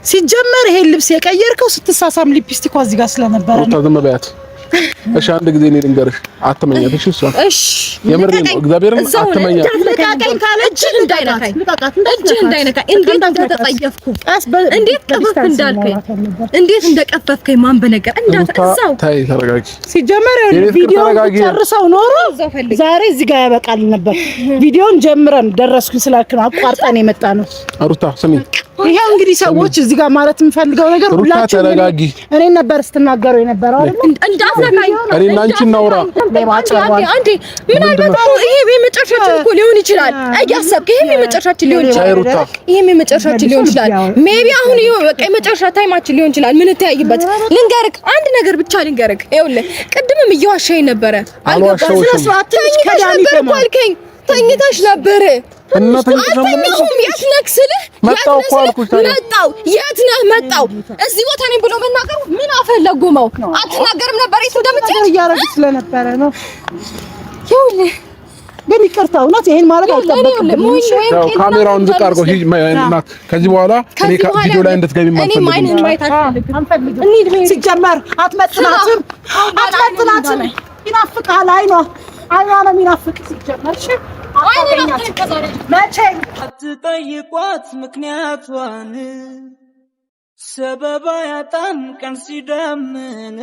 ሲጀመር ይሄ ልብስ የቀየርከው ስትሳሳም ሊፕስቲኳ እዚህ ጋር ስለነበረ ነው። ዝም በያት እሺ። አንድ ጊዜ እኔ ልንገርሽ አትመኛት። እሺ እሺ የምሬን ነው። እግዚአብሔርን አትመኛት። ልቃቀኝ ካለች እንዳይነካኝ እንዴት እንደተጠየፍኩ እንዴት ቀፈፍ እንዳልከኝ እንዴት እንደቀፈፍከኝ ማን በነገር እንዳትዛው። ታይ ተረጋጊ። ሲጀመር ቪዲዮ ጨርሰው ኖሮ ዛሬ እዚህ ጋር ያበቃል ነበር። ቪዲዮን ጀምረን ደረስኩኝ ስላልክ ነው አቋርጠን የመጣ ነው። ሩታ ስሚ፣ ይሄው እንግዲህ ሰዎች እዚህ ጋር ማለት የምፈልገው ነገር ሁላችሁ እኔ ነበር ስትናገሩ የነበረው አይደል? እንዳትነካኝ እኔና አንቺ እናውራ። አንዴ ምናልባት ይሄ የመጨረሻችን እኮ ሊሆን ይችላል። እያሰብክ ይሄ የመጨረሻችን ሊሆን ይችላል። ይሄ የመጨረሻችን ሊሆን ይችላል። ሜቢ አሁን ይሄ በቃ የመጨረሻ ታይማችን ሊሆን ይችላል። ምን ተያይበት ልንገርክ፣ አንድ ነገር ብቻ ልንገርክ። ይኸውልህ ቅድምም እየዋሻኝ ነበረ። አልገባም። ስለሷአትሽ ከዳኒ ተማልከኝ ተኝተሽ ነበር። አልተኛሁም። የት ነህ ስልህ መጣሁ እኮ አልኩሽ። መጣሁ የት ነህ? መጣሁ እዚህ ቦታ ነኝ ብሎ መናገሩ ምን አፈለጉመው? አትናገርም ነበር የት እንደምትሄድ እያደረግሽ ስለነበረ ነው። ይኸውልህ ግን ይቅርታ፣ እውነት ይሄን ማድረግ አይጠበቅብኝም። ያው ካሜራውን ዝቅ አድርገው እናት፣ ከዚህ በኋላ እኔ ቪዲዮ ላይ እንድትገቢ አልፈልግም። ሲጀመር አትመጥናትም። ይናፍቃል። አይኗ ነው የሚናፍቅ ሲጀመር። እሺ አትጠይቋት ምክንያቷን ሰበባ ያጣም ቀን ሲደምን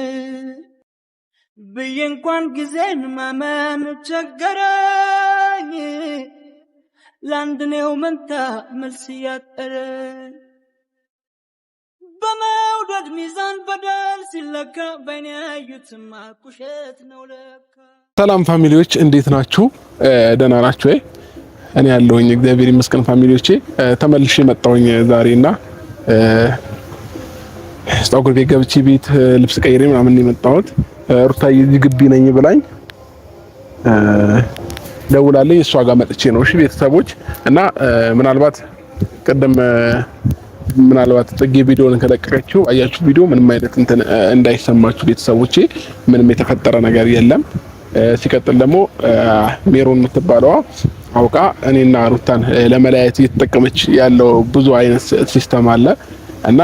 ብዬ እንኳን ጊዜን ማመን ቸገረኝ። ለአንድ ነው መንታ መልስ ያጠረኝ በመውደድ ሚዛን በደል ሲለካ በእኔ ያዩትማ ቁሸት ነው ለካ። ሰላም ፋሚሊዎች እንዴት ናችሁ? ደህና ናችሁ ወይ? እኔ ያለሁኝ እግዚአብሔር ይመስገን። ፋሚሊዎቼ ተመልሼ መጣሁኝ ዛሬና ፀጉር ቤት ገብቼ ቤት ልብስ ቀይሬ ምናምን የመጣሁት ሩታዬ እዚህ ግቢ ነኝ ብላኝ ደውላለኝ። እሷ ጋር መጥቼ ነው። እሺ ቤተሰቦች፣ እና ምናልባት ቅድም ጥጌ ቪዲዮን ከለቀቀችው አያችሁ ቪዲዮ ምንም አይነት እንትን እንዳይሰማችሁ ቤተሰቦቼ፣ ምንም የተፈጠረ ነገር የለም። ሲቀጥል ደግሞ ሜሮን የምትባለዋ አውቃ እኔና ሩታን ለመለያየት እየተጠቀመች ያለው ብዙ አይነት ሲስተም አለ እና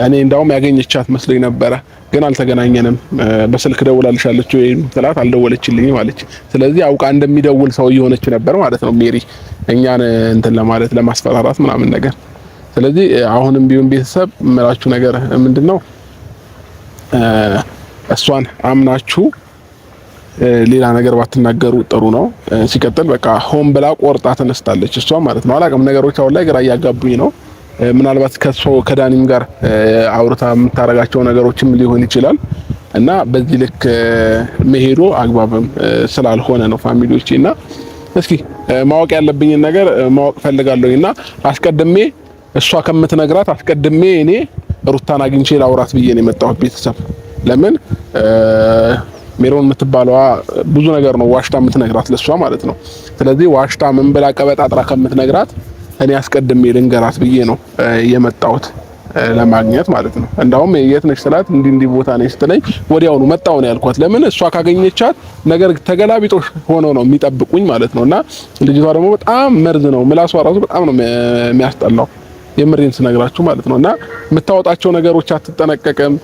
እኔ እንዳውም ያገኘቻት መስሎኝ ነበረ፣ ግን አልተገናኘንም። በስልክ ደውላልሻለች ወይ ትላት አልደወለችልኝም አለች። ስለዚህ አውቃ እንደሚደውል ሰው እየሆነች ነበር ማለት ነው ሜሪ፣ እኛን እንትን ለማለት ለማስፈራራት ምናምን ነገር። ስለዚህ አሁንም ቢሆን ቤተሰብ የምላችሁ ነገር ምንድነው፣ እሷን አምናችሁ ሌላ ነገር ባትናገሩ ጥሩ ነው። ሲቀጥል በቃ ሆን ብላ ቆርጣ ተነስታለች እሷ ማለት ነው። አላውቅም፣ ነገሮች አሁን ላይ ግራ እያጋቡኝ ነው። ምናልባት ከዳኒም ጋር አውርታ የምታረጋቸው ነገሮችም ሊሆን ይችላል እና በዚህ ልክ መሄዱ አግባብም ስላልሆነ ነው ፋሚሊዎቼ። እና እስኪ ማወቅ ያለብኝን ነገር ማወቅ ፈልጋለሁና አስቀድሜ እሷ ከምትነግራት አስቀድሜ እኔ ሩታን አግኝቼ ላውራት ብዬ ነው የመጣሁት ቤተሰብ። ለምን ሜሮን የምትባለዋ ብዙ ነገር ነው ዋሽታ የምትነግራት ለሷ ማለት ነው። ስለዚህ ዋሽታ ምን ብላ ቀበጣጥራ ከምትነግራት እኔ አስቀድሜ ልንገራት ብዬ ነው የመጣሁት ለማግኘት ማለት ነው። እንዳውም የት ነሽ ስላት እንዲህ ቦታ ነኝ ስትለኝ ወዲያውኑ መጣሁ ነው ያልኳት። ለምን እሷ ካገኘቻት ነገር ተገላቢጦሽ ሆኖ ነው የሚጠብቁኝ ማለት ነውና ልጅቷ ደግሞ በጣም መርዝ ነው፣ ምላሷ ራሱ በጣም ነው የሚያስጠላው። የምሬን ስነግራችሁ ማለት ነውና የምታወጣቸው ነገሮች አትጠነቀቅም፣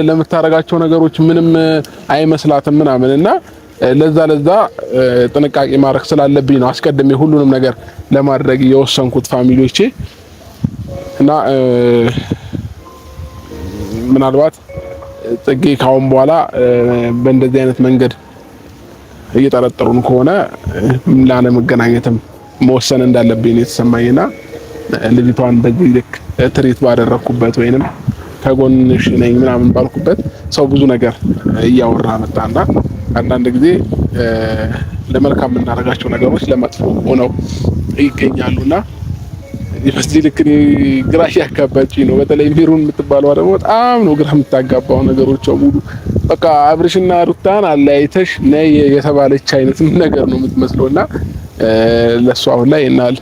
ለምታረጋቸው ነገሮች ምንም አይመስላትም ምናምንና ለዛ ጥንቃቄ ማድረግ ስላለብኝ ነው አስቀድሜ ሁሉንም ነገር ለማድረግ የወሰንኩት ፋሚሊዎቼ። እና ምናልባት ጽጌ ካሁን በኋላ በእንደዚህ አይነት መንገድ እየጠረጠሩን ከሆነ ላለመገናኘትም መወሰን እንዳለብኝ የተሰማኝና ልጅቷን በዚህ ልክ ትሪት ባደረኩበት ወይንም ከጎንሽ ነኝ ምናምን ባልኩበት ሰው ብዙ ነገር እያወራ መጣና አንዳንድ ጊዜ ለመልካም የምናደርጋቸው ነገሮች ለመጥፎ ሆነው ይገኛሉና በዚህ ልክ ግራ ያጋባችኝ ነው። በተለይ ሜሮን የምትባለው ደግሞ በጣም ነው ግራ የምታጋባው ነገሮች ሙሉ በቃ አብርሽና ሩታን አለያይተሽ ነይ የተባለች አይነት ነገር ነው የምትመስለውና ለሷ አሁን ላይ እናል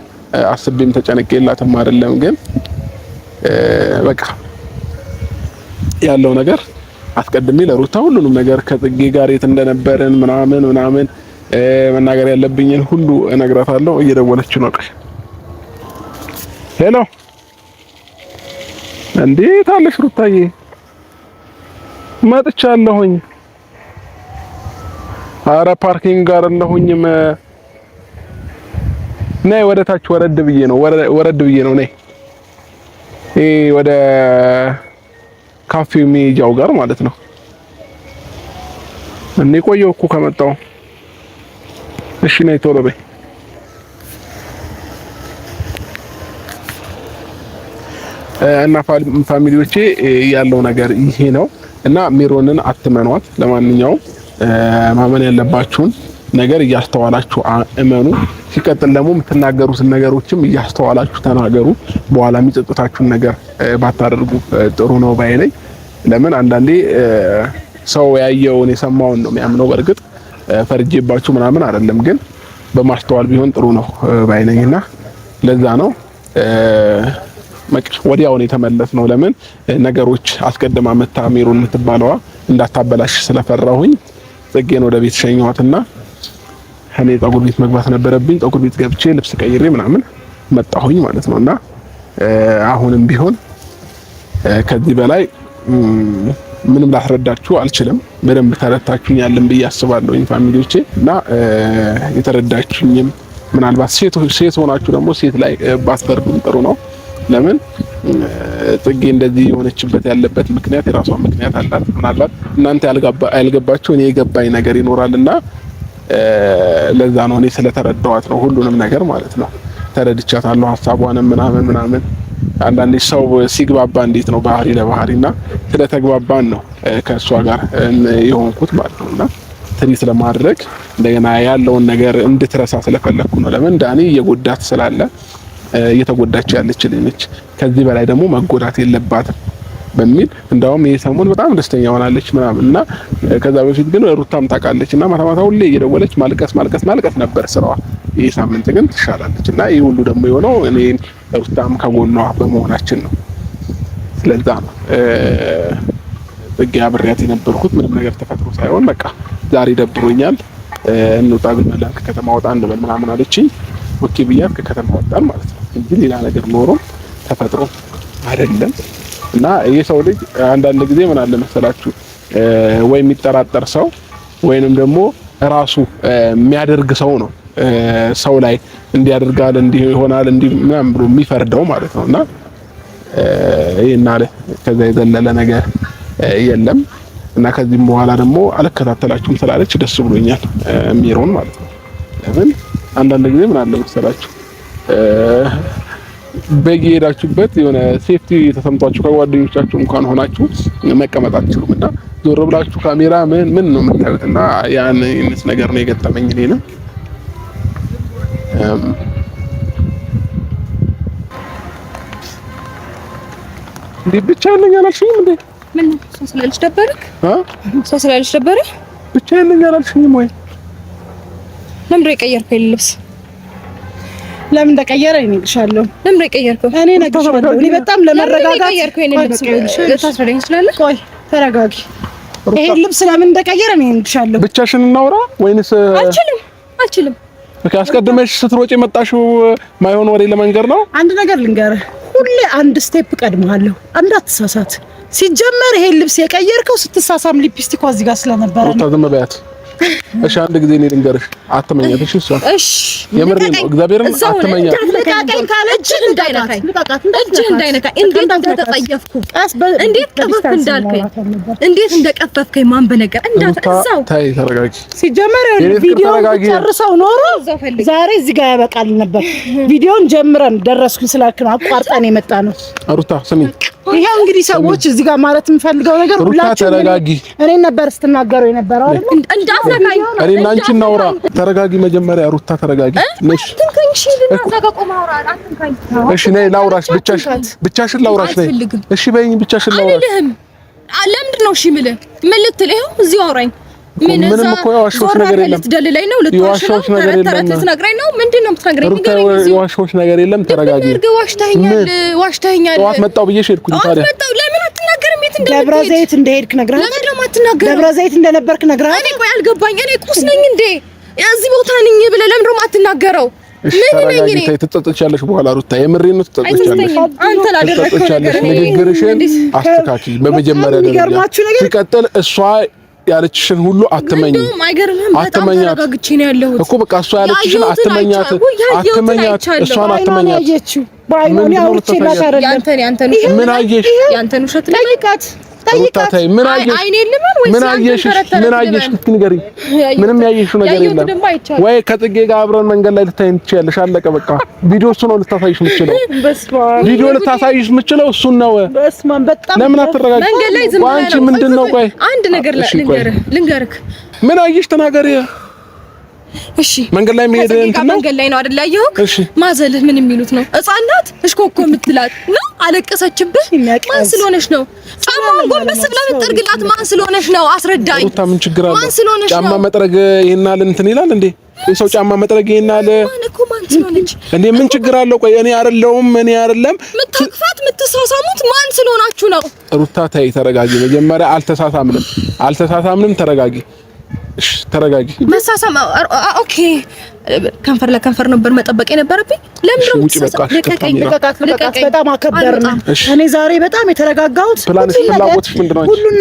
አስቤም ተጨነቀላትም አይደለም፣ ግን በቃ ያለው ነገር አስቀድሜ ለሩታ ሁሉንም ነገር ከጽጌ ጋር የት እንደነበረን ምናምን መናገር ያለብኝን ሁሉ እነግራታለሁ። እየደወለች ነው። ሄሎ እንዴት አለሽ ሩታዬ? መጥቻለሁኝ። አረ ፓርኪንግ ጋር አለሁኝም። ነይ ወደ ታች ወረድ ብዬ ነው ነይ። ወደ ካፌው ሜጃው ጋር ማለት ነው። እኔ ቆየሁ እኮ ከመጣሁ። እሺ ነይ ቶሎ በይ። እና ፋሚሊዎቼ ያለው ነገር ይሄ ነው እና ሜሮንን አትመኗት። ለማንኛውም ማመን ያለባችሁን ነገር እያስተዋላችሁ እመኑ። ሲቀጥል ደግሞ የምትናገሩትን ነገሮችም እያስተዋላችሁ ተናገሩ። በኋላ የሚጸጽታችሁን ነገር ባታደርጉ ጥሩ ነው ባይ ነኝ። ለምን አንዳንዴ ሰው ያየውን የሰማውን ነው የሚያምነው። በእርግጥ ፈርጄባችሁ ምናምን አይደለም፣ ግን በማስተዋል ቢሆን ጥሩ ነው ባይ ነኝና ለዛ ነው ወዲያውን የተመለስ ነው። ለምን ነገሮች አስቀድማ መታ ሜሮን የምትባለዋ እንዳታበላሽ ስለፈራሁኝ ጽጌን ወደ ቤት ሸኘኋትና እኔ ፀጉር ቤት መግባት ነበረብኝ። ፀጉር ቤት ገብቼ ልብስ ቀይሬ ምናምን መጣሁኝ ማለት ነውና አሁንም ቢሆን ከዚህ በላይ ምንም ላስረዳችሁ አልችልም። በደንብ ተረድታችሁኛል ብዬ አስባለሁኝ ፋሚሊዎቼ እና የተረዳችሁኝም ምናልባት ሴት ሆናችሁ ደግሞ ሴት ላይ ባትፈርዱም ጥሩ ነው። ለምን ጽጌ እንደዚህ የሆነችበት ያለበት ምክንያት የራሷ ምክንያት አላት። ምናልባት እናንተ ያልገባችሁ እኔ የገባኝ ነገር ይኖራልና ለዛ ነው እኔ ስለተረዳኋት ነው ሁሉንም ነገር ማለት ነው። ተረድቻታለሁ ሐሳቧንም ምናምን አንዳንዴ ሰው ሲግባባ እንዴት ነው ባህሪ ለባህሪና ስለተግባባን ነው ከሷ ጋር የሆንኩት ማለት ነውና ትሪት ለማድረግ እንደገና ያለውን ነገር እንድትረሳ ስለፈለኩ ነው። ለምን ዳኒ እየጎዳት ስላለ እየተጎዳች ያለች ልጅ ከዚህ በላይ ደግሞ መጎዳት የለባትም በሚል እንደውም ይሄ ሰሞን በጣም ደስተኛ ሆናለች ምናምንና ከዛ በፊት ግን ሩታም ታውቃለችና ማታ ማታ ሁሌ እየደወለች ማልቀስ ነበር ስራዋ። ይሄ ሳምንት ግን ትሻላለችና ይሄ ሁሉ ደግሞ የሆነው እኔ ሩታም ከጎኗ በመሆናችን ነው። ስለዛ ነው ጽጌ አብሬያት የነበርኩት ምንም ነገር ተፈጥሮ ሳይሆን በቃ ዛሬ ደብሮኛል እንውጣ ብለን ከከተማ ወጣ እንበል ምናምን አለችኝ። ኦኬ ብያት ከከተማ ወጣን ማለት ነው እንጂ ሌላ ነገር ኖሮ ተፈጥሮ አይደለም። እና የሰው ልጅ አንዳንድ ጊዜ ምን አለ መሰላችሁ ወይ የሚጠራጠር ሰው ወይንም ደግሞ ራሱ የሚያደርግ ሰው ነው ሰው ላይ እንዲያደርጋል እንዲህ ይሆናል እንዲህ ምናምን ብሎ የሚፈርደው ማለት ነውና ይሄና አለ ከዛ የዘለለ ነገር የለም። እና ከዚህም በኋላ ደግሞ አልከታተላችሁም ስላለች ደስ ብሎኛል ሜሮን ማለት ነው። ለምን አንዳንድ ጊዜ ምን አለ መሰላችሁ በየሄዳችሁበት የሆነ ሴፍቲ ተሰምቷችሁ ከጓደኞቻችሁ እንኳን ሆናችሁ መቀመጥ አትችሉም እና ዞር ብላችሁ ካሜራ ምን ነው የምታዩትና ያን አይነት ነገር ነው የገጠመኝ እኔ እንዴ ብቻ ነኝ አላልሽኝም እንዴ? ምን ሰው ስላልሽ ደበረክ? ሰው ስላልሽ ደበረ? ብቻ ነኝ አላልሽኝም ወይ? ለምን የቀየርከው ልብስ? ለምን እንደቀየረ እነግርሻለሁ። ለምን የቀየርከው? እኔ እነግርሻለሁ። እኔ በጣም ለመረጋጋት የቀየርከው ልብስ ልታስረዳኝ ትችላለህ? ቆይ ተረጋጊ። ይሄ ልብስ ለምን እንደቀየረ እኔ እነግርሻለሁ። ብቻሽን እናውራ ወይንስ? አልችልም። በቃ አስቀድመሽ ስትሮጪ የመጣሽው ማይሆን ወሬ ለመንገር ነው። አንድ ነገር ልንገርህ፣ ሁሌ አንድ ስቴፕ ቀድመሃለሁ። እንዳትሳሳት። ሲጀመር ይሄ ልብስ የቀየርከው ስትሳሳም ሊፕስቲኳ እዚህ ጋር ስለነበረ ነው። ዝም በያት እሺ። አንድ ጊዜ እኔ ልንገርሽ፣ አትመኛት እሺ። እሺ የምሬ ነው። እግዚአብሔርን አትመኛት። ልቃቀኝ ካለች እንዳይነካኝ፣ እጅህ እንዳይነካኝ። እንዴት እንደተጠየፍኩ፣ እንዴት ቀፈፍ እንዳልከኝ፣ እንዴት እንደቀፈፍከኝ ማን በነገር እንዳትዛው። ታይ ተረጋጊ። ሲጀመር ቪዲዮ ጨርሰው ኖሮ ዛሬ እዚህ ጋር ያበቃል ነበር። ቪዲዮን ጀምረን ደረስኩኝ ስላልክ ነው አቋርጠን የመጣ ነው። ሩታ ስሚ፣ ይሄው እንግዲህ ሰዎች እዚህ ጋር ማለት የምፈልገው ነገር ሁላችሁ ተረጋጊ። እኔ ነበር ስትናገሩ የነበረው አይደል? እንዳትነካኝ። እኔ እና አንቺ እናውራ። ተረጋጊ መጀመሪያ ሩታ ተረጋጊ። ነሽ እሺ ነይ ላውራሽ። ብቻሽን ላውራሽ ነይ። እሺ በይኝ፣ ብቻሽን ላውራሽ አልልህም። ለምንድን ነው እሺ የምልህ? ምን ልትል? ይኸው እዚሁ አውራኝ። ምንም እኮ የዋሸሁሽ ነገር የለም። ልትደልለኝ ነው? ልትዋሽሽ ነው? ተረት ልትነግረኝ ነው? ምንድን ነው የምትነግረኝ? የዋሸሁሽ ነገር የለም። ተረጋጊ። ዋሽተኸኛል። ጠዋት መጣሁ ብዬሽ ሄድኩኝ። ታዲያ ለምን አትናገርም? የት እንደሄድክ? ደብረ ዘይት እንደሄድክ ነግረኸኝ። ለምን ደግሞ አትናገርም? ደብረ ዘይት እንደነበርክ ነግረኸኝ። እኔ ቆይ አልገባኝ። እኔ ቁስ ነኝ እንዴ? እዚህ ቦታ ነኝ ብለህ ለምን ደግሞ አትናገረው? ተረጋጊ። ትጸጸቻለሽ በኋላ ሩታ፣ የምሬን ነው ትጸጸቻለሽ። አንተ ላደረከው ነገር ንግግርሽን አስተካኪ በመጀመሪያ ደረጃ። ሲቀጥል እሷ ያለችሽን ሁሉ አትመኝ። አትመኛት እኮ በቃ እሷ ያለችሽን አትመኛት። እሷን አትመኛት። ምን አየሽ? ያንተን ውሸት ጠይቃት። ጠይቃታይ ምን አየሽ? ምን አየሽ? ንገሪኝ። ምንም ያየሽው ነገር የለም ወይ? ከጽጌ ጋር አብረን መንገድ ላይ ልታይን ትችያለሽ። አለቀ በቃ። ቪዲዮ እሱ ነው ልታሳይሽ የምትችለው። ቪዲዮ ልታሳይሽ የምትችለው እሱን ነው። ለምን አትረጋጊ? መንገድ ላይ ዝም ብለህ አንቺ ምንድነው? ቆይ አንድ ነገር ልንገርህ። ምን አየሽ? ተናገሪ። እሺ መንገድ ላይ መሄድ እንትን ነው። መንገድ ላይ ነው አይደል ያየሁት? ማዘልህ ምን የሚሉት ነው? ሕፃናት እሽኮኮ የምትላት ነው። አለቀሰችብህ። ማን ስለሆነች ነው? ጫማውን ጎንበስ ብለህ የምትጠርግላት ማን ስለሆነች ነው? አስረዳኝ። ሩታ ምን ችግር አለ? ጫማ መጥረግ ይሄናል እንትን ይላል እንዴ? የሰው ጫማ መጥረግ ይሄናል ማን ስለሆነች እንዴ? ምን ችግር አለው? ቆይ እኔ አይደለም የምታቅፋት የምትሳሳሙት ማን ስለሆናችሁ ነው? ሩታ ተይ፣ ተረጋጊ። መጀመሪያ አልተሳሳምንም። ተረጋጊ። እሺ ተረጋጊ። መሳሳም ኦኬ። ከንፈር ለከንፈር ነበር መጠበቅ የነበረብኝ። ለምን ነው በጣም አከበርን። እኔ ዛሬ በጣም የተረጋጋሁት ሁሉን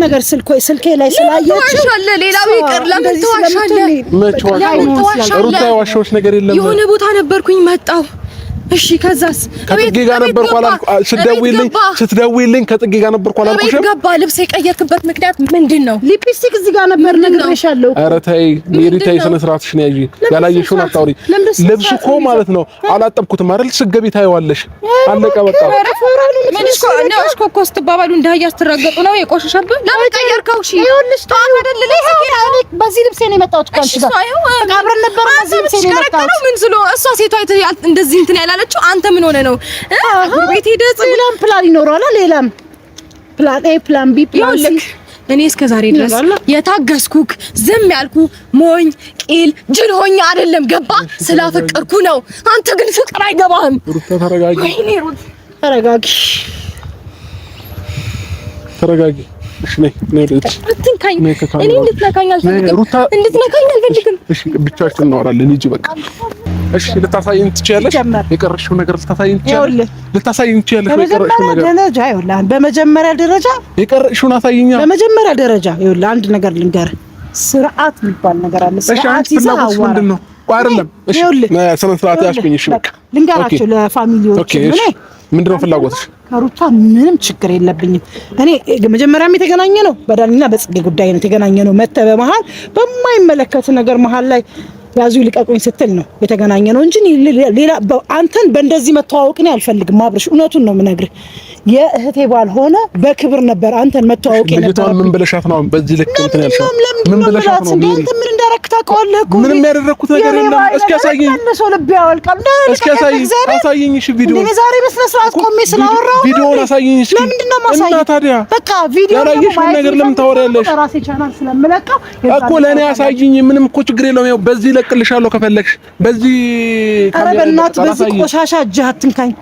ነገር ስልኬ ላይ ስላየች ሌላው ይቀር። ለምን ተዋሻለህ? ሩታ የዋሸሁሽ ነገር የለም። የሆነ ቦታ ነበርኩኝ መጣሁ። እሺ ከዛስ? ከጽጌ ጋር ነበርኩ አላልኩ? ስትደውይልኝ ከጽጌ ጋር ነበርኩ አላልኩሽም? ገባ። ልብስ የቀየርክበት ምክንያት ምንድነው? ሊፕስቲክ እዚህ ጋር ነበር ነግሬሻለሁ። ኧረ ተይ ሜሪ ተይ፣ ስነ ስርዓትሽን ያዢ። ያላየሽውን አታውሪ። ልብሱ እኮ ማለት ነው አላጠብኩትም አይደል? ስትገቢ ታይዋለሽ። አለቀ በቃ። ምን እኮ ስትባባሉ እንዳያ ስትረገጡ ነው የቆሸሸብህ። ለምን ቀየርከው? እሺ ይኸውልሽ፣ ታው አይደል በዚህ ልብስ ነው የመጣሁት እኮ አንቺ ጋር አብረን ነበር። በዚህ ልብስ ነው የመጣሁት። ምን ስለ እሷ ሴቷ እንደዚህ እንትን ያላለችው አንተ ምን ሆነ ነው? ቤት ሄደህ ሌላም ፕላን ይኖራል። ሌላም ፕላን ኤ፣ ፕላን ቢ፣ ፕላን ሲ። እኔ እስከ ዛሬ ድረስ የታገስኩክ ዝም ያልኩ ሞኝ ቂል ጅል ሆኜ አይደለም። ገባ? ስላፈቀርኩ ነው። አንተ ግን ፍቅር አይገባህም። ተረጋጊ። እሺ ነይ አትንካኝ። እኔ እንድትነካኝ አልፈልግም። እሺ ብቻችን እናወራለን። ሂጂ በቃ። እሺ ልታሳይኝ ትችያለሽ? የቀረሽው ነገር ልታሳይኝ ትችያለሽ? በመጀመሪያ ደረጃ የቀረሽውን አሳይኛ። በመጀመሪያ ደረጃ ይኸውልህ አንድ ነገር ልንገርህ። ስርዓት የሚባል ነገር አለ። ስርዓት ይዘህ ምንድን ነው? አይደለም እሺ፣ ስነ ስርዓት ያስኩኝ። እሺ በቃ ልንገራቸው ለፋሚሊዎች። ምንድነው ፍላጎትሽ? ከሩታ ምንም ችግር የለብኝም። እኔ መጀመሪያም የተገናኘ ነው በዳኒና በጽጌ ጉዳይ ነው የተገናኘ ነው። መተህ በመሀል በማይመለከት ነገር መሀል ላይ ያዙ ልቀቁኝ ስትል ነው የተገናኘ ነው እንጂ ሌላ አንተን በእንደዚህ መተዋወቅ ነው አልፈልግም። አብርሽ እውነቱን ነው የምነግርህ። የእህቴ ባልሆነ በክብር ነበር አንተን መተዋወቅ የነበረው። ምን ብለሻት ነው በዚህ ልክ እንትን ያልሽው? ምን ብለሻት ነው? አንተ ምን እንዳረክ ታውቀዋለህ እኮ። ምንም ያደረኩት ነገር የለም። እስኪ አሳየኝ። ልብ ያወልቃል። እስኪ አሳየኝ። እሺ ቪዲዮ እኔ ዛሬ በስነ ስርዓት ቆሜ ስላወራው ቪዲዮውን አሳየኝ እስኪ። ለምንድን ነው ማሳየኝ? እና ታዲያ በቃ ቪዲዮ ያላየሽውን ነገር ለምን ታወሪያለሽ? ራሴ ቻናል ስለምለቀው እኮ ለእኔ አሳየኝ። ምንም እኮ ችግር የለውም። ያው በዚህ ለቅልሻለሁ ከፈለግሽ በዚህ ካሜራ። በእናትህ በዚህ ቆሻሻ እጅህ አትንካኝ።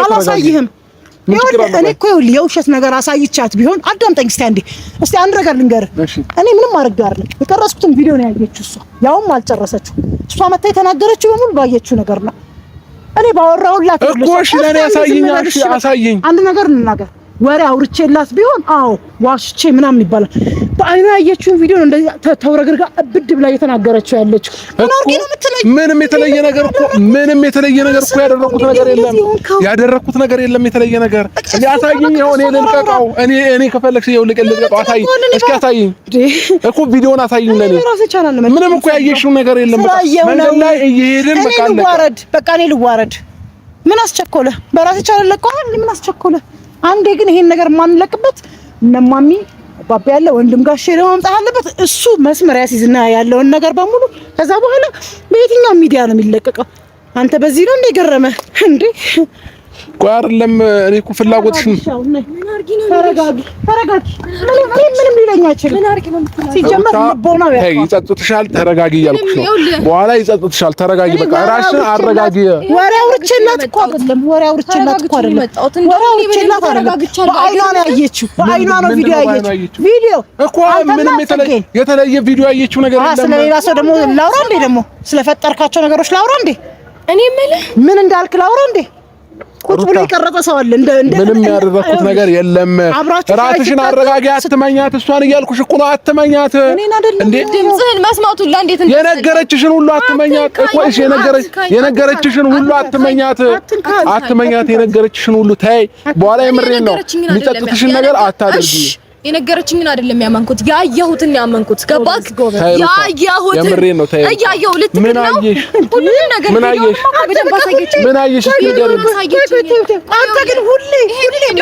አላሳይህም። እኔ እኮ የውሸት ነገር አሳይቻት ቢሆን አዳምጠኝ እስቲ አንዴ። እስቲ አንድ ነገር ልንገርህ። እኔ ምንም አድርጌ አይደለም የቀረጽኩትን ቪዲዮ ነው ያየችው እሷ፣ ያውም አልጨረሰችው። እሷ መታ የተናገረችው በሙሉ ባየችው ነገር ነው። እኔ ባወራሁላት እኮ እሺ፣ ለኔ አሳየኝ። አንድ ነገር እንናገር። ወሬ አውርቼላት ቢሆን አዎ ዋሽቼ ምናምን ይባላል። በአይኗ ያየችውን ቪዲዮ ነው እንደዚህ ተውረግርጋ ብድ ብላ እየተናገረችው ያለችው። ምንም የተለየ ነገር እኮ ያደረኩት ነገር የለም። የተለየ ነገር አሳይኝ። ይኸው እኔ ልልቀቀው። እኔ ከፈለግሽ ይኸው ልልቀቀው። አሳይኝ እስኪ አሳይኝ እኮ ቪዲዮውን አሳይኝ። ለኔ ምንም እኮ ያየሽው ነገር የለም። መንገድ ላይ እየሄድን በቃ እኔ ልዋረድ። ምን አስቸኮለ? በራሴ ቻናል ለቀዋል። ምን አስቸኮለ? አንዴ ግን ይሄን ነገር ማንለቅበት እነማሚ ባባ ያለ ወንድም ጋር ሼር ማምጣት አለበት። እሱ መስመር ያሲዝና ያለውን ነገር በሙሉ ከዛ በኋላ በየትኛው ሚዲያ ነው የሚለቀቀው? አንተ በዚህ ነው እንደ ገረመ እንዴ? ቆይ አይደለም እኔ እኮ ፍላጎትሽን ተረጋጊ ምንም ሊለኝ አይችልም። ምን አርጊ ነው ሲጀመር ልቦና ያው ይጸጽትሻል። ተረጋጊ እያልኩሽ ነው። በኋላ ይጸጽትሻል። ተረጋጊ በቃ ራስሽን አረጋጊ። ወሬ አውርቼላት እኮ አይደለም በአይኗ ነው ያየችው። በአይኗ ነው ቪዲዮ ያየችው። ቪዲዮ እኮ ምንም የተለየ ቪዲዮ ያየችው ነገር የለም። ስለሌላ ሰው ደግሞ ላውራ እንዴ? ደግሞ ስለፈጠርካቸው ነገሮች ላውራ እንዴ? እኔ ምን እንዳልክ ላውራ እንዴ? ቁጭ ብሎ የቀረጸ ሰው አለ። ምንም ያደረኩት ነገር የለም። ራስሽን አረጋጊ። አትመኛት። እሷን እያልኩሽ እኮ ነው። አትመኛት እንዴ! ድምፅህን መስማቱ እንዴት እንደ የነገረችሽን ሁሉ አትመኛት እኮ። እሺ የነገረችሽን ሁሉ አትመኛት። የነገረችሽን ሁሉ ተይ። በኋላ የምሬን ነው። የሚጸጥትሽን ነገር አታድርጊ። የነገረችኝን አይደለም ያመንኩት፣ ያየሁትን ያመንኩት። ገባክ? ያየሁትን የምሬን ነው። ተይ እያየሁ ልትምን ነው ሁሉንም ነገር ምን አየሽ? ምን አየሽ? አንተ ግን ሁሌ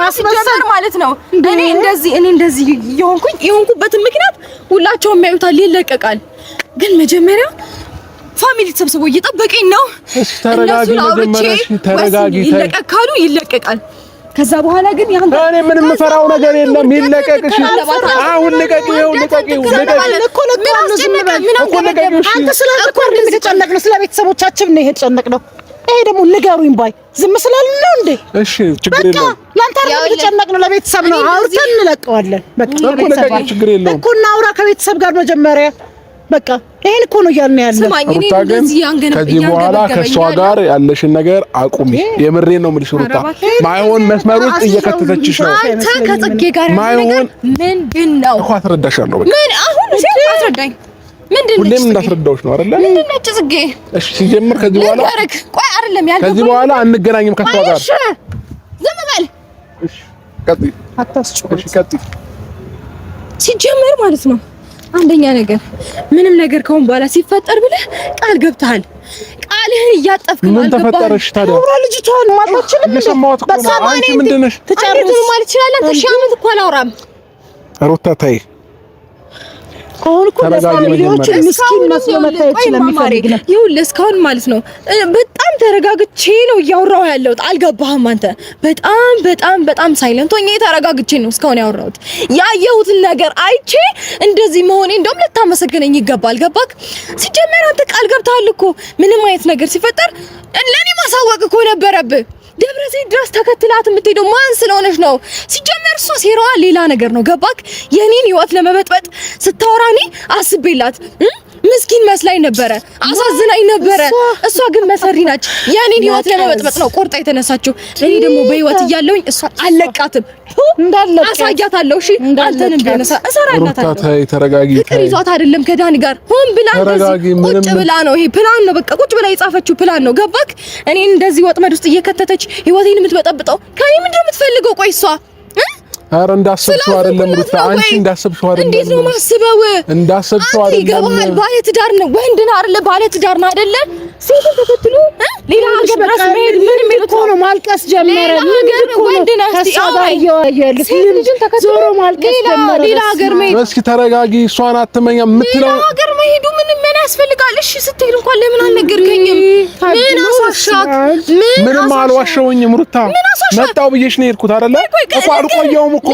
ማስመሰል ማለት ነው። እኔ እንደዚህ የሆንኩበትን ምክንያት ሁላቸውም ያዩታል፣ ይለቀቃል። ግን መጀመሪያ ፋሚሊ ተሰብስቦ እየጠበቀኝ ነው። ተረጋጊ፣ መጀመሪያ ተረጋጊ። ይለቀቃሉ፣ ይለቀቃል። ከዛ በኋላ ግን ያንተ እኔ ምንም ፈራው ነገር የለም። ይለቀቅሽ አሁን ልቀቂው። አንተ ስለተቆርጥ የተጨነቅነው ስለ ቤተሰቦቻችን ነው የተጨነቅነው። ይሄ ደግሞ ንገሩኝ ባይ ዝም ስላልን ነው እንዴ? እሺ ችግር የለውም። ላንተ አይደል የተጨነቅነው ለቤተሰብ ነው። አውርተን እንለቀዋለን። በቃ ችግር የለውም እኮ እናውራ ከቤተሰብ ጋር መጀመሪያ። በቃ ይሄን እኮ ነው እያልን ያለው። ሩታ ግን ከዚህ በኋላ ከሷ ጋር ያለሽን ነገር አቁሚ። የምሬን ነው የምልሽ ሩታ። ማይሆን መስመር ውስጥ እየከተተችሽ ነው። አንተ ከጽጌ ጋር ማይሆን ምንድነው እኮ አስረዳሻለሁ። በቃ ምን አሁን አስረዳኝ። ምንድነው ሁሌም እንዳስረዳውሽ ነው አይደል? ምንድነው ጽጌ? እሺ ሲጀምር ከዚህ በኋላ ቆይ አይደለም ያልኩት። ከዚህ በኋላ አንገናኝም ከሷ ጋር። እሺ ዝም በል። እሺ ቀጥይ። አታስጨው። እሺ ቀጥይ። ሲጀምር ማለት ነው አንደኛ ነገር ምንም ነገር ከሆነ በኋላ ሲፈጠር ብለህ ቃል ገብተሃል። ቃልህን እያጠፍክ ነው። ምን ተፈጠረሽ ታዲያ? አውራ ልጅቷን ማጣችልም እንደሰማሁት እኮ ነው። አንቺ ምንድነሽ? ትጨርስ ማለት ይችላል። አንተ ሺህ ዓመት እኮ አላወራም። ሩታ ታይ አሁን እኮ ለፋሚሊዎች ምስኪን መስሎ መታየት ስለሚፈልግ ነው። ይኸውልህ እስካሁን ማለት ነው በጣም ተረጋግቼ ነው እያወራሁ ያለሁት። አልገባህም አንተ? በጣም ሳይለንት ሆኜ ተረጋግቼ ነው እስካሁን ያወራሁት። ያየሁትን ነገር አይቼ እንደዚህ መሆኔ እንደውም ልታመሰግነኝ ይገባል። ገባክ? ሲጀመር አንተ ቃል ገብተሃል እኮ ምንም አይነት ነገር ሲፈጠር ለኔ ማሳወቅ እኮ ነበረብህ። ደብረ ዘይት ድረስ ተከትላት የምትሄደው ማን ስለሆነች ነው? ሲጀመር እሷ ሴራዋ ሌላ ነገር ነው። ገባክ? የኔን ህይወት ለመበጥበጥ ስታወራኒ አስቤላት ምስኪን መስላኝ ነበረ፣ አሳዝናኝ ነበረ። እሷ ግን መሰሪ ናች። የኔን ህይወት ለመበጥበጥ ነው ቆርጣ የተነሳችው። እኔ ደግሞ በህይወት እያለሁኝ እሷ አለቃትም እንዳለቀ አሳያታለሁ። እሺ አንተንም ቢነሳ እሰራላታለሁ። ታይ ተረጋጊ። ፍቅር ይዟት አይደለም ከዳኒ ጋር ሆን ብላ ቁጭ ብላ ነው። ይሄ ፕላን ነው። በቃ ቁጭ ብላ የጻፈችው ፕላን ነው። ገባክ? እኔን እንደዚህ ወጥመድ ውስጥ እየከተተች ህይወቴን የምትበጠብጠው ከኔ ምንድነው የምትፈልገው? ቆይ እሷ አረ እንዳሰብሽው አይደለም ሩታ፣ አንቺ እንዳሰብሽው አይደለም። እንዴት ነው ማስበው? እንዳሰብሽው አይደለም። ይገባል። ባለ ትዳር ነው፣ ወንድ ነው አይደለ? ባለ ትዳር ነው አይደለ? ሴት ተከትሎ ሌላ ሀገር ድረስ መሄድ ምን የሚሉት ነው? ማልቀስ ጀመረ። ነገር ወንድ ነው ዞሮ ማልቀስ ጀመረ። ሌላ ሀገር መሄድ። እስኪ ተረጋጊ። እሷን አትመኛ የምትለው ሌላ ሀገር መሄዱ ምን ያስፈልጋል? እሺ ስትሄድ እንኳን ለምን አልነገርከኝም? ምን አሳሻክ? ምንም አልዋሸሁኝም ሩታ። መጣው ብዬሽ ነው የሄድኩት አይደለ? እኮ አልቆየሁም እኮ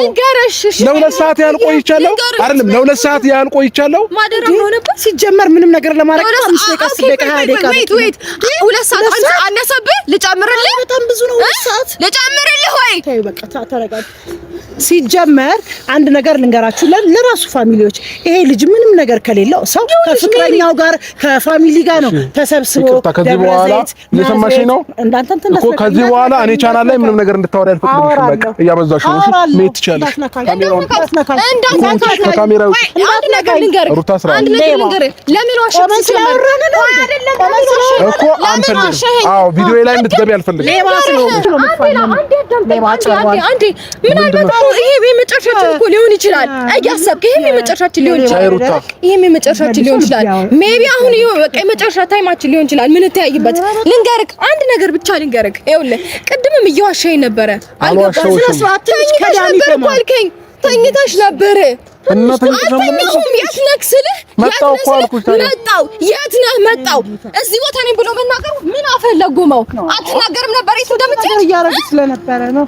ለሁለት ሰዓት ያህል ቆይቻለሁ። አይደለም ለሁለት ሰዓት ያህል ቆይቻለሁ። ማደረግ ነው ነበር ሲጀመር ምንም ነገር ለማድረግ 5 ደቂቃ 10 ደቂቃ 20 ደቂቃ ወይት ሁለት ሰዓት አነሰብህ? ልጨምርልህ? በጣም ብዙ ነው። ሁለት ሰዓት ልጨምርልህ ወይ? ተይ በቃ ተረጋጋ። ሲጀመር አንድ ነገር ልንገራችሁ ለራሱ ፋሚሊዎች፣ ይሄ ልጅ ምንም ነገር ከሌለው ሰው ከፍቅረኛው ጋር ከፋሚሊ ጋር ነው ተሰብስቦ ከዚህ በኋላ እየሰማሽ ነው እኮ ከዚህ በኋላ እኔ ቻናል ላይ ምንም ነገር እንድታወሪ አልፈቅድልሽም። በቃ እያበዛሽ ነው። እሺ ሜት ትችላለሽ። ካሜራውን ከካሜራው አንድ ነገር ልንገርህ፣ አንድ ነገር ልንገርህ። ለምን ዋሸህ? ስለወራን ነው አይደለም እኮ አንተ አዎ ቪዲዮ ላይ እንድትገቢ አልፈልግም። ሌባስ ነው አንዴ ምናልባት ይሄ የመጨረሻችን እኮ ሊሆን ይችላል። እያሰብክ ይሄ የመጨረሻችን ሊሆን ይችላል። ይሄ የመጨረሻችን ሊሆን ይችላል። ሜቢ አሁን በቃ የመጨረሻ ታይማችን ሊሆን ይችላል። ምን ተያይበት ልንገርህ፣ አንድ ነገር ብቻ ልንገርህ። ይኸውልህ ቅድምም እየዋሸኸኝ ነበረ። አልገባህም? ተኝተሽ ነበር። እናንተ የት ነክስልህ መጣው እኮ አልኩሽ። መጣው የት ነህ? መጣው እዚህ ቦታ ነኝ ብሎ መናገሩ ምን አፈለጉመው? አትናገርም ነበር የት እንደምትሄድ እያረግሽ ስለነበረ ነው።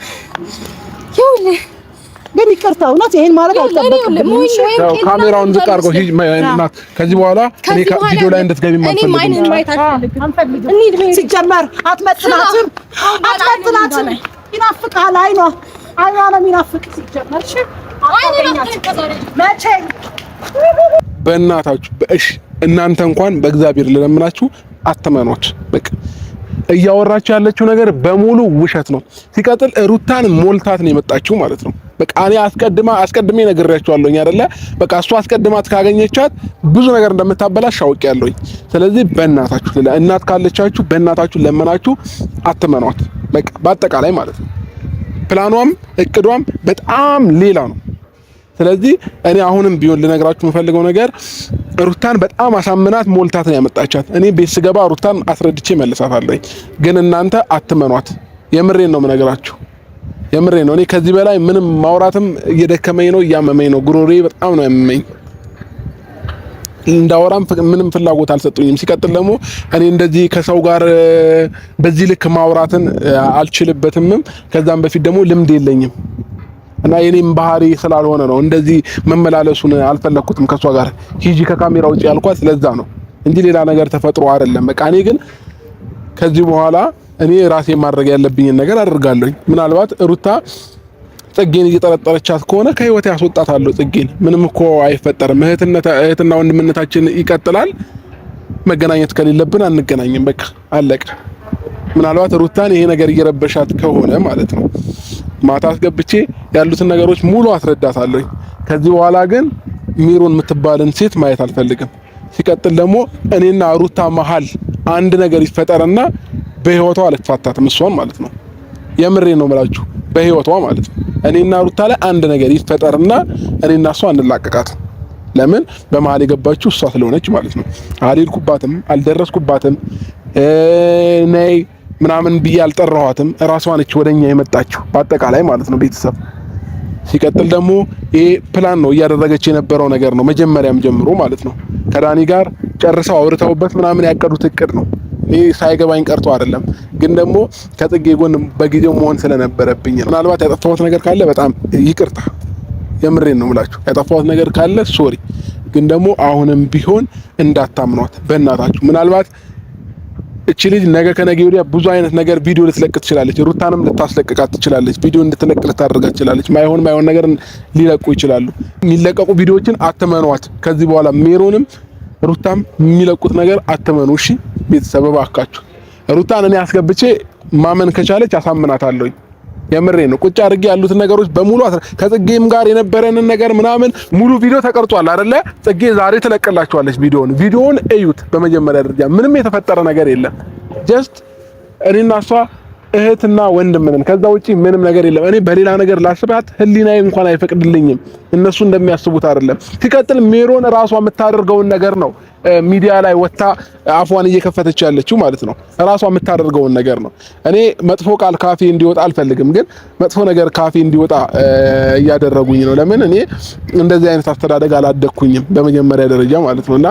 ይኸውልህ ግን ይቅርታ እውነት ይሄን ማለት አልጠበቅብኝም። ያው ካሜራውን ዝቅ አድርገው ሂጅ እናት። ከዚህ በኋላ እኔ ቪዲዮ ላይ እንድትገቢ ማልፈልግም። ሲጀመር አትመጥናትም። ይናፍቃል። አይኗ ነው የሚናፍቅ ሲጀመር። እሺ መቼ በእናታችሁ በእሺ እናንተ እንኳን በእግዚአብሔር ልለምናችሁ አትመኗት። በቃ እያወራችሁ ያለችው ነገር በሙሉ ውሸት ነው። ሲቀጥል ሩታን ሞልታት ነው የመጣችው ማለት ነው። በቃ እኔ አስቀድሜ ነግሬያችኋለሁኝ አይደለ? በቃ እሷ አስቀድማት ካገኘቻት ብዙ ነገር እንደምታበላሽ አውቄያለሁኝ። ስለዚህ በእናታችሁ እናት ካለቻችሁ በእናታችሁ ለመናችሁ አትመኗት። በቃ በአጠቃላይ ማለት ነው። ፕላኗም እቅዷም በጣም ሌላ ነው። ስለዚህ እኔ አሁንም ቢሆን ልነግራችሁ የምፈልገው ነገር ሩታን በጣም አሳምናት ሞልታት ነው ያመጣቻት። እኔ ቤት ስገባ ሩታን አስረድቼ መልሳታለሁ። ግን እናንተ አትመኗት። የምሬን ነው የምነግራችሁ፣ የምሬን ነው። እኔ ከዚህ በላይ ምንም ማውራትም እየደከመኝ ነው፣ እያመመኝ ነው። ጉሮሬ በጣም ነው ያመመኝ። እንዳወራም ምንም ፍላጎት አልሰጡኝም። ሲቀጥል ደግሞ እኔ እንደዚህ ከሰው ጋር በዚህ ልክ ማውራትን አልችልበትም። ከዛም በፊት ደግሞ ልምድ የለኝም እና የኔም ባህሪ ስላልሆነ ነው እንደዚህ መመላለሱን አልፈለኩትም። ከሷ ጋር ሂጂ ከካሜራ ውጪ ያልኳት ስለዛ ነው እንጂ ሌላ ነገር ተፈጥሮ አይደለም። በቃ እኔ ግን ከዚህ በኋላ እኔ ራሴ ማድረግ ያለብኝን ነገር አደርጋለሁ። ምናልባት ሩታ ጽጌን እየጠረጠረቻት ከሆነ ከህይወት ያስወጣታለሁ። ጽጌን ምንም እኮ አይፈጠርም። እህትና ወንድምነታችን ይቀጥላል። መገናኘት ከሌለብን አንገናኝም። በቃ አለቀ። ምናልባት ሩታን ይሄ ነገር እየረበሻት ከሆነ ማለት ነው ማታ አስገብቼ ያሉትን ነገሮች ሙሉ አስረዳታለሁ። ከዚህ በኋላ ግን ሚሮን የምትባልን ሴት ማየት አልፈልግም። ሲቀጥል ደግሞ እኔና ሩታ መሀል አንድ ነገር ይፈጠርና በህይወቷ አልፋታትም እሷን ማለት ነው። የምሬ ነው የምላችሁ በህይወቷ ማለት ነው። እኔና ሩታ ላይ አንድ ነገር ይፈጠርና እኔና እሷ እንላቀቃት። ለምን በመሀል የገባችው እሷ ስለሆነች ማለት ነው። አልሄድኩባትም፣ አልደረስኩባትም፣ ነይ ምናምን ብዬ አልጠራኋትም። ራሷ ነች ወደኛ የመጣችው በአጠቃላይ ማለት ነው ቤተሰብ። ሲቀጥል ደግሞ ይሄ ፕላን ነው እያደረገች የነበረው ነገር ነው መጀመሪያም ጀምሮ ማለት ነው። ከዳኒ ጋር ጨርሰው አውርተውበት ምናምን ያቀዱት እቅድ ነው። ይሄ ሳይገባኝ ቀርቶ አይደለም፣ ግን ደግሞ ከጽጌ ጎን በጊዜው መሆን ስለነበረብኝ ምናልባት ያጠፋሁት ነገር ካለ በጣም ይቅርታ። የምሬን ነው የምላችሁ። ያጠፋሁት ነገር ካለ ሶሪ። ግን ደግሞ አሁንም ቢሆን እንዳታምኗት በእናታችሁ። ምናልባት እቺ ልጅ ነገ ከነገ ወዲያ ብዙ አይነት ነገር ቪዲዮ ልትለቅ ትችላለች። ሩታንም ልታስለቅቃት ትችላለች። ቪዲዮ እንድትለቅ ልታደርጋት ትችላለች። ማይሆን ነገር ሊለቁ ይችላሉ። የሚለቀቁ ቪዲዮዎችን አትመኗት። ከዚህ በኋላ ሜሮንም ሩታም የሚለቁት ነገር አትመኑ። እሺ ቤተሰብ እባካችሁ። ሩታን እኔ አስገብቼ ማመን ከቻለች አሳምናታለሁ። የምሬ ነው። ቁጭ አድርጌ ያሉትን ነገሮች በሙሉ ከጽጌም ጋር የነበረንን ነገር ምናምን ሙሉ ቪዲዮ ተቀርጿል አይደለ? ጽጌ ዛሬ ትለቅላችኋለች ቪዲዮውን እዩት። በመጀመሪያ ደረጃ ምንም የተፈጠረ ነገር የለም። ጀስት እኔና እሷ እህትና ወንድም ነን። ከዛ ውጪ ምንም ነገር የለም። እኔ በሌላ ነገር ላስባት ህሊናዬ እንኳን አይፈቅድልኝም። እነሱ እንደሚያስቡት አይደለም። ሲቀጥል ሜሮን ራሷ የምታደርገውን ነገር ነው ሚዲያ ላይ ወጣ አፏን እየከፈተች ያለችው ማለት ነው። ራሷ የምታደርገውን ነገር ነው። እኔ መጥፎ ቃል ካፌ እንዲወጣ አልፈልግም፣ ግን መጥፎ ነገር ካፌ እንዲወጣ እያደረጉኝ ነው። ለምን እኔ እንደዚህ አይነት አስተዳደግ አላደኩኝም በመጀመሪያ ደረጃ ማለት ነውና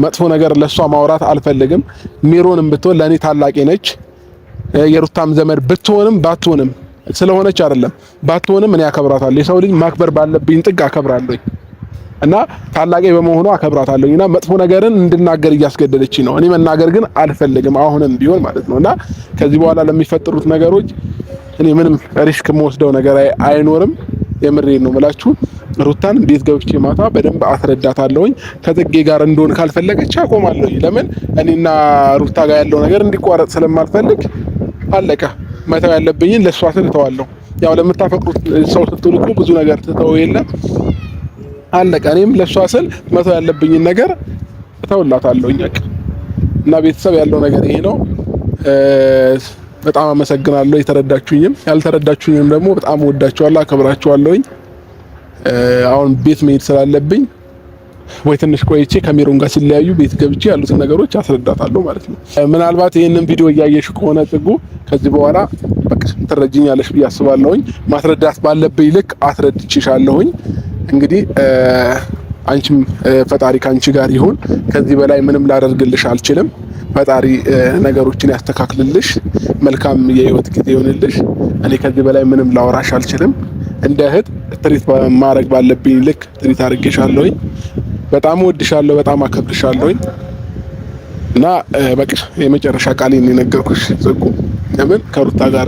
መጥፎ ነገር ለሷ ማውራት አልፈልግም። ሜሮንም ብትሆን ለኔ ታላቄ ነች። የሩታም ዘመድ ብትሆንም ባትሆንም ስለሆነች አይደለም፣ ባትሆንም እኔ አከብራታለሁ። የሰው ልጅ ማክበር ባለብኝ ጥግ አከብራለሁ እና ታላቄ በመሆኑ አከብራታለሁና መጥፎ ነገርን እንድናገር እያስገደደችኝ ነው። እኔ መናገር ግን አልፈልግም አሁንም ቢሆን ማለት ነውና ከዚህ በኋላ ለሚፈጠሩት ነገሮች እኔ ምንም ሪስክ የምወስደው ነገር አይኖርም። የምሬን ነው የምላችሁ። ሩታን ቤት ገብቼ ማታ በደንብ አስረዳታለሁኝ። ከጽጌ ጋር እንደሆነ ካልፈለገች አቆማለሁኝ። ለምን እኔና ሩታ ጋር ያለው ነገር እንዲቋረጥ ስለማልፈልግ አለቀ። መተው ያለብኝን ለሷ ስል ተዋለሁ። ያው ለምታፈቅሩት ሰው ስትሉ እኮ ብዙ ነገር ትተው የለ አለቀ። እኔም ለሷ ስል መተው ያለብኝን ነገር እተውላታለሁኝ። እና ቤተሰብ ያለው ነገር ይሄ ነው። በጣም አመሰግናለሁ የተረዳችሁኝም ያልተረዳችሁኝም ደግሞ በጣም ወዳችኋለሁ፣ አከብራችኋለሁኝ። አሁን ቤት መሄድ ስላለብኝ ወይ ትንሽ ቆይቼ ከሜሮን ጋር ሲለያዩ ቤት ገብቼ ያሉትን ነገሮች አስረዳታለሁ ማለት ነው። ምናልባት ይሄንን ቪዲዮ እያየሽ ከሆነ ጽጉ ከዚህ በኋላ በቃ ትረጅኛለሽ ብዬ አስባለሁኝ። ማስረዳት ባለብኝ ልክ አስረድቼሻለሁኝ። እንግዲህ አንቺም ፈጣሪ ካንቺ ጋር ይሁን። ከዚህ በላይ ምንም ላደርግልሽ አልችልም። ፈጣሪ ነገሮችን ያስተካክልልሽ። መልካም የህይወት ጊዜ ይሁንልሽ። እኔ ከዚህ በላይ ምንም ላወራሽ አልችልም። እንደ እህት ትሪት ማድረግ ባለብኝ ልክ ትሪት አድርጌሻለሁኝ። በጣም እወድሻለሁ፣ በጣም አከብርሻለሁኝ እና በቃ የመጨረሻ ቃሌን የነገርኩሽ ጽጉ። ለምን ከሩታ ጋር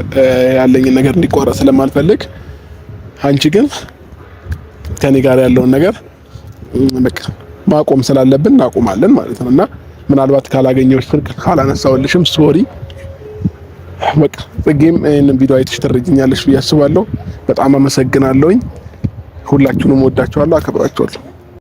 ያለኝን ነገር እንዲቋረጥ ስለማልፈልግ፣ አንቺ ግን ከኔ ጋር ያለውን ነገር በቃ ማቆም ስላለብን እናቆማለን ማለት ነው። እና ምናልባት ካላገኘሁሽ ስልክ ካላነሳሁልሽም ሶሪ። በቃ ጽጌም ይሄንን ቪዲዮ አይተሽ ትረጅኛለሽ ብዬ አስባለሁ። በጣም አመሰግናለሁኝ። ሁላችሁንም ወዳችኋለሁ፣ አከብራችኋለሁ።